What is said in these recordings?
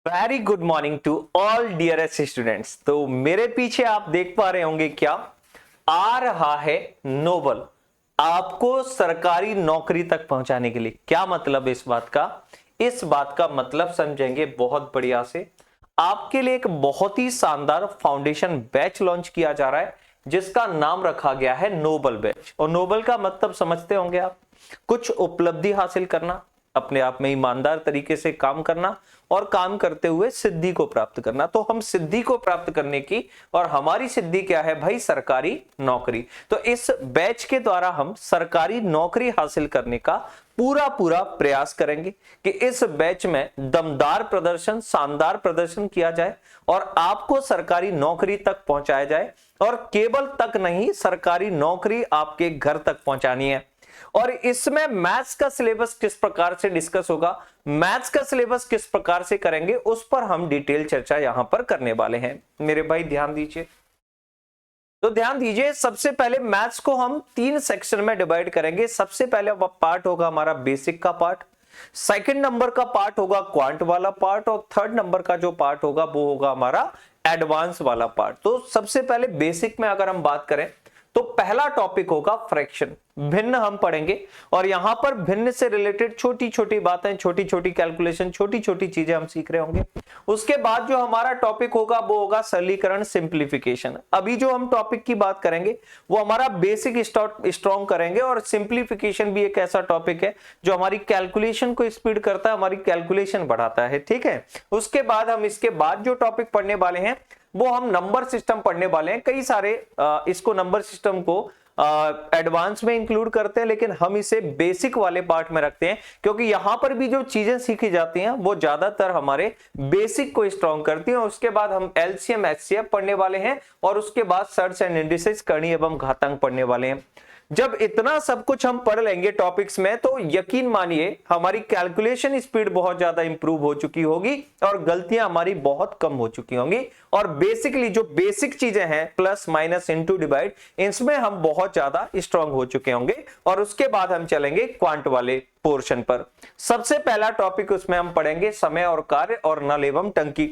Very good morning to all dearest students. तो मेरे पीछे आप देख पा रहे होंगे क्या आ रहा है नोबल आपको सरकारी नौकरी तक पहुंचाने के लिए। क्या मतलब इस बात का? इस बात का मतलब समझेंगे बहुत बढ़िया से। आपके लिए एक बहुत ही शानदार फाउंडेशन बैच लॉन्च किया जा रहा है जिसका नाम रखा गया है नोबल बैच। और नोबल का मतलब समझते होंगे आप, कुछ उपलब्धि हासिल करना, अपने आप में ईमानदार तरीके से काम करना और काम करते हुए सिद्धि को प्राप्त करना। तो हम सिद्धि को प्राप्त करने की, और हमारी सिद्धि क्या है भाई? सरकारी नौकरी। तो इस बैच के द्वारा हम सरकारी नौकरी हासिल करने का पूरा पूरा प्रयास करेंगे कि इस बैच में दमदार प्रदर्शन, शानदार प्रदर्शन किया जाए और आपको सरकारी नौकरी तक पहुंचाया जाए। और केवल तक नहीं, सरकारी नौकरी आपके घर तक पहुंचानी है। और इसमें मैथ्स का सिलेबस किस प्रकार से डिस्कस होगा, मैथ्स का सिलेबस किस प्रकार से करेंगे, उस पर हम डिटेल चर्चा यहां पर करने वाले हैं। मेरे भाई ध्यान दीजिए। तो ध्यान दीजिए, सबसे पहले मैथ्स को हम 3 सेक्शन में डिवाइड करेंगे। सबसे पहले पार्ट होगा हमारा बेसिक का पार्ट, सेकंड नंबर का पार्ट होगा क्वांट वाला पार्ट, और थर्ड नंबर का जो पार्ट होगा वो होगा हमारा एडवांस वाला पार्ट। तो सबसे पहले बेसिक में अगर हम बात करें तो पहला टॉपिक होगा फ्रैक्शन, भिन्न हम पढ़ेंगे। और यहां पर भिन्न से रिलेटेड छोटी छोटी बातें, छोटी छोटी कैलकुलेशन, छोटी छोटी चीजें हम सीख रहे होंगे। उसके बाद जो हमारा टॉपिक होगा वो होगा सरलीकरण, सिंप्लीफिकेशन। अभी जो हम टॉपिक की बात करेंगे वो हमारा बेसिक स्ट्रॉन्ग करेंगे, और सिंप्लीफिकेशन भी एक ऐसा टॉपिक है जो हमारी कैलकुलेशन को स्पीड करता है, हमारी कैलकुलेशन बढ़ाता है। ठीक है। उसके बाद हम इसके बाद जो टॉपिक पढ़ने वाले हैं वो हम नंबर सिस्टम पढ़ने वाले हैं। कई सारे इसको नंबर सिस्टम को एडवांस में इंक्लूड करते हैं, लेकिन हम इसे बेसिक वाले पार्ट में रखते हैं क्योंकि यहां पर भी जो चीजें सीखी जाती हैं वो ज्यादातर हमारे बेसिक को स्ट्रॉन्ग करती हैं। उसके बाद हम एलसीएम एचसीएफ पढ़ने वाले हैं, और उसके बाद सर्च एंड इंडिसेस, कर्ण एवं घातांक पढ़ने वाले हैं। जब इतना सब कुछ हम पढ़ लेंगे टॉपिक्स में तो यकीन मानिए हमारी कैलकुलेशन स्पीड बहुत ज्यादा इंप्रूव हो चुकी होगी और गलतियां हमारी बहुत कम हो चुकी होंगी। और बेसिकली जो बेसिक चीजें हैं, प्लस माइनस इनटू डिवाइड, इसमें हम बहुत ज्यादा स्ट्रांग हो चुके होंगे। और उसके बाद हम चलेंगे क्वांट वाले पोर्शन पर। सबसे पहला टॉपिक उसमें हम पढ़ेंगे समय और कार्य और नल एवं टंकी।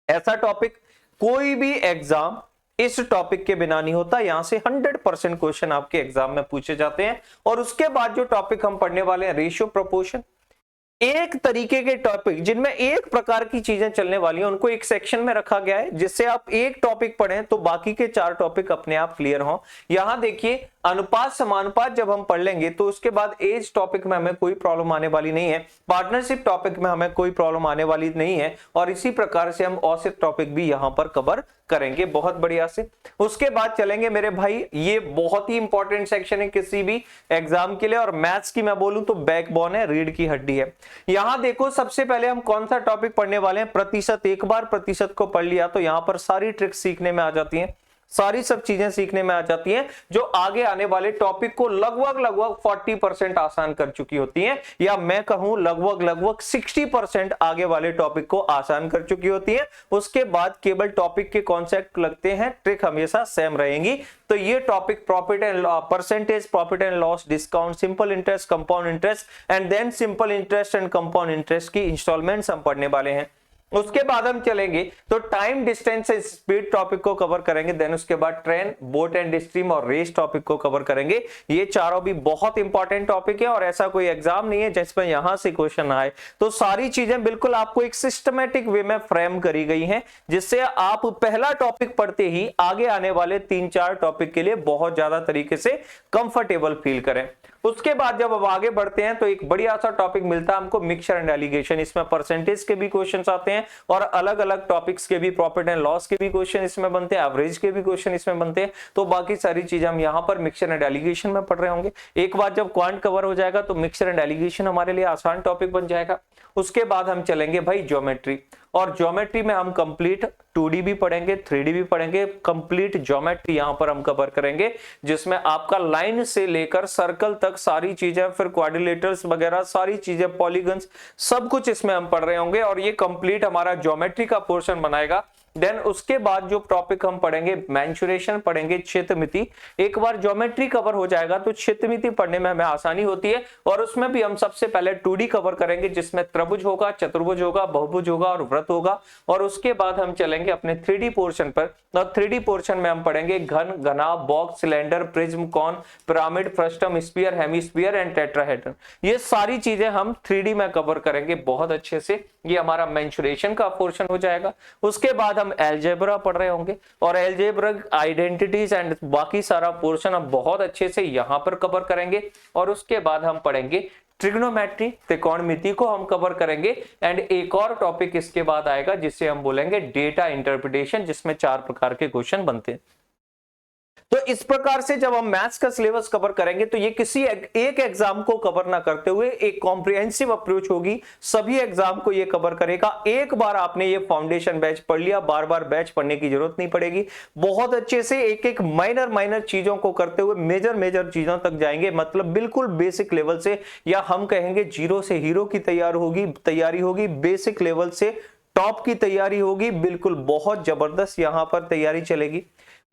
ऐसा टॉपिक कोई भी एग्जाम इस टॉपिक के बिना नहीं होता। यहां से 100% क्वेश्चन आपके एग्जाम में पूछे जाते हैं। और उसके बाद जो टॉपिक हम पढ़ने वाले हैं, रेशियो प्रोपोर्शन। एक तरीके के टॉपिक जिनमें एक प्रकार की चीजें चलने वाली हैं, उनको एक सेक्शन में रखा गया है जिससे आप एक टॉपिक पढ़ें तो बाकी के 4 टॉपिक अपने आप क्लियर हों। यहां देखिए, अनुपात समानुपात जब हम पढ़ लेंगे तो उसके बाद एज टॉपिक में हमें कोई प्रॉब्लम आने वाली नहीं है, पार्टनरशिप टॉपिक में हमें कोई प्रॉब्लम आने वाली नहीं है, और इसी प्रकार से हम औसत टॉपिक भी यहां पर कवर करेंगे बहुत बढ़िया से। उसके बाद चलेंगे मेरे भाई, ये बहुत ही इंपॉर्टेंट सेक्शन है किसी भी एग्जाम के लिए, और मैथ्स की मैं बोलूं तो बैकबोन है, रीढ़ की हड्डी है। यहां देखो, सबसे पहले हम कौन सा टॉपिक पढ़ने वाले हैं? प्रतिशत। एक बार प्रतिशत को पढ़ लिया तो यहां पर सारी ट्रिक्स सीखने में आ जाती हैं, सारी सब चीजें सीखने में आ जाती हैं जो आगे आने वाले टॉपिक को लगभग 40% आसान कर चुकी होती हैं, या मैं कहूं लगभग 60% आगे वाले टॉपिक को आसान कर चुकी होती हैं। उसके बाद केवल टॉपिक के कॉन्सेप्ट लगते हैं, ट्रिक हमेशा सेम रहेंगी। तो ये topic profit and percentage, profit and loss, discount, simple interest, compound interest and then simple interest and compound interest की इंस्टॉलमेंट्स हम पढ़ने वाले हैं। उसके बाद हम चलेंगे तो टाइम, डिस्टेंस, स्पीड टॉपिक को कवर करेंगे। देन उसके बाद ट्रेन, बोट एंड स्ट्रीम और रेस टॉपिक को कवर करेंगे। ये चारों भी बहुत इंपॉर्टेंट टॉपिक है, और ऐसा कोई एग्जाम नहीं है जिसमें यहां से क्वेश्चन आए। तो सारी चीजें बिल्कुल आपको एक सिस्टमेटिक वे में फ्रेम करी गई हैं, जिससे आप पहला टॉपिक पढ़ते ही आगे आने वाले 3-4 टॉपिक के लिए बहुत ज्यादा तरीके से कंफर्टेबल फील करें। उसके बाद जब अब आगे बढ़ते हैं तो एक बढ़िया सा टॉपिक मिलता है हमको, मिक्सचर एंड एलिगेशन। इसमें परसेंटेज के भी क्वेश्चंस आते हैं और अलग अलग टॉपिक्स के भी, प्रॉफिट एंड लॉस के भी क्वेश्चन इसमें बनते हैं, एवरेज के भी क्वेश्चन इसमें बनते हैं। तो बाकी सारी चीजें हम यहां पर मिक्सचर एंड एलिगेशन में पढ़ रहे होंगे। एक बार जब क्वांट कवर हो जाएगा तो मिक्सचर एंड एलिगेशन हमारे लिए आसान टॉपिक बन जाएगा। उसके बाद हम चलेंगे भाई ज्योमेट्री, और ज्योमेट्री में हम कंप्लीट 2D भी पढ़ेंगे, 3D भी पढ़ेंगे। कंप्लीट ज्योमेट्री यहां पर हम कवर करेंगे, जिसमें आपका लाइन से लेकर सर्कल तक सारी चीजें, फिर क्वाड्रिलेटरल्स वगैरह सारी चीजें, पॉलीगन्स, सब कुछ इसमें हम पढ़ रहे होंगे। और ये कंप्लीट हमारा ज्योमेट्री का पोर्शन बनाएगा। देन उसके बाद जो टॉपिक हम पढ़ेंगे मेंसुरेशन पढ़ेंगे, क्षेत्रमिति। एक बार ज्योमेट्री कवर हो जाएगा तो क्षेत्रमिति पढ़ने में हमें आसानी होती है, और उसमें भी हम सबसे पहले 2D कवर करेंगे जिसमें त्रिभुज होगा, चतुर्भुज होगा, बहुभुज होगा और वृत्त होगा। और उसके बाद हम चलेंगे अपने 3D पोर्शन पर, और 3D पोर्शन में हम पढ़ेंगे घन, घना, box, cylinder, prism, cone, pyramid, frustum, sphere, hemisphere and tetrahedron. ये सारी चीजें हम 3D में कवर करेंगे बहुत अच्छे से। ये हमारा मेंसुरेशन का पोर्शन हो जाएगा। उसके बाद हम अलजेब्रा पढ़ रहे होंगे, और अलजेब्रा आइडेंटिटीज एंड बाकी सारा पोर्शन हम बहुत अच्छे से यहां पर कवर करेंगे। और उसके बाद हम पढ़ेंगे ट्रिग्नोमेट्री, त्रिकोणमिति को हम कवर करेंगे। एंड एक और टॉपिक इसके बाद आएगा जिसे हम बोलेंगे डेटा इंटरप्रिटेशन, जिसमें 4 प्रकार के क्वेश्चन बनते हैं। तो इस प्रकार से जब हम मैथ्स का सिलेबस कवर करेंगे तो ये किसी एक एग्जाम को कवर ना करते हुए एक कॉम्प्रिहेंसिव अप्रोच होगी, सभी एग्जाम को ये कवर करेगा। एक बार आपने ये फाउंडेशन बैच पढ़ लिया, बार बार बैच पढ़ने की जरूरत नहीं पड़ेगी। बहुत अच्छे से एक एक माइनर चीजों को करते हुए मेजर चीजों तक जाएंगे, मतलब बिल्कुल बेसिक लेवल से, या हम कहेंगे जीरो से हीरो की तैयारी होगी, बेसिक लेवल से टॉप की तैयारी होगी। बिल्कुल बहुत जबरदस्त यहां पर तैयारी चलेगी।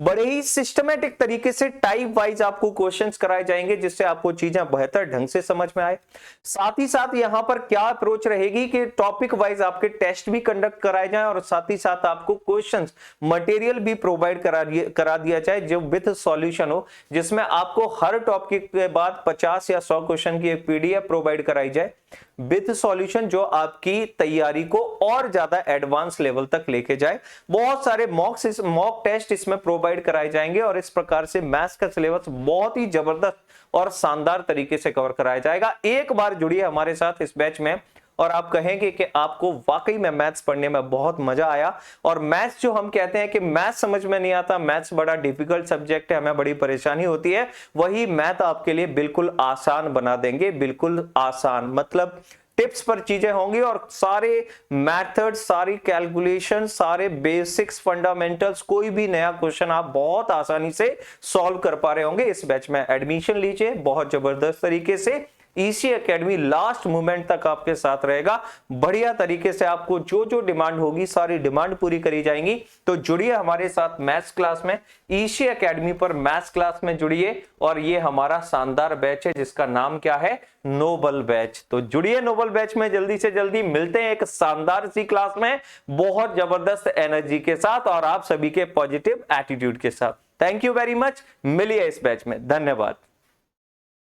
बड़े ही सिस्टमेटिक तरीके से टाइप वाइज आपको क्वेश्चंस कराए जाएंगे, जिससे आपको चीजें बेहतर ढंग से समझ में आए। साथ ही साथ यहां पर क्या अप्रोच रहेगी कि टॉपिक वाइज आपके टेस्ट भी कंडक्ट कराए जाएं, और साथ ही साथ आपको क्वेश्चंस मटेरियल भी प्रोवाइड करा दिया जाए जो विद सॉल्यूशन हो, जिसमें आपको हर टॉपिक के बाद 50 या 100 क्वेश्चन की एक पीडीएफ प्रोवाइड कराई जाए विद सॉल्यूशन, जो आपकी तैयारी को और ज्यादा एडवांस लेवल तक लेके जाए। बहुत सारे मॉक टेस्ट इसमें प्रोवाइड कराए जाएंगे, और इस प्रकार से मैथ्स का सिलेबस बहुत ही जबरदस्त और शानदार तरीके से कवर कराया जाएगा। एक बार जुड़िए हमारे साथ इस बैच में, और आप कहेंगे कि आपको वाकई में मैथ्स पढ़ने में बहुत मजा आया। और मैथ्स जो हम कहते हैं कि मैथ्स समझ में नहीं आता, मैथ्स बड़ा डिफिकल्ट सब्जेक्ट है, हमें बड़ी परेशानी होती है, वही मैथ आपके लिए बिल्कुल आसान बना देंगे। बिल्कुल आसान मतलब टिप्स पर चीजें होंगी, और सारे मेथड, सारी कैलकुलेशन, सारे बेसिक्स, फंडामेंटल्स, कोई भी नया क्वेश्चन आप बहुत आसानी से सॉल्व कर पा रहे होंगे। इस बैच में एडमिशन लीजिए बहुत जबरदस्त तरीके से। ईसी एकेडमी लास्ट मोमेंट तक आपके साथ रहेगा। बढ़िया तरीके से आपको जो जो डिमांड होगी सारी डिमांड पूरी करी जाएंगी। तो जुड़िए हमारे साथ मैथ्स क्लास में, ईसी एकेडमी पर मैथ्स क्लास में जुड़िए। और ये हमारा शानदार बैच है जिसका नाम क्या है, नोबल बैच। तो जुड़िए नोबल बैच में, जल्दी से जल्दी मिलते हैं एक शानदार सी क्लास में बहुत जबरदस्त एनर्जी के साथ और आप सभी के पॉजिटिव एटीट्यूड के साथ। थैंक यू वेरी मच, मिलिए इस बैच में। धन्यवाद।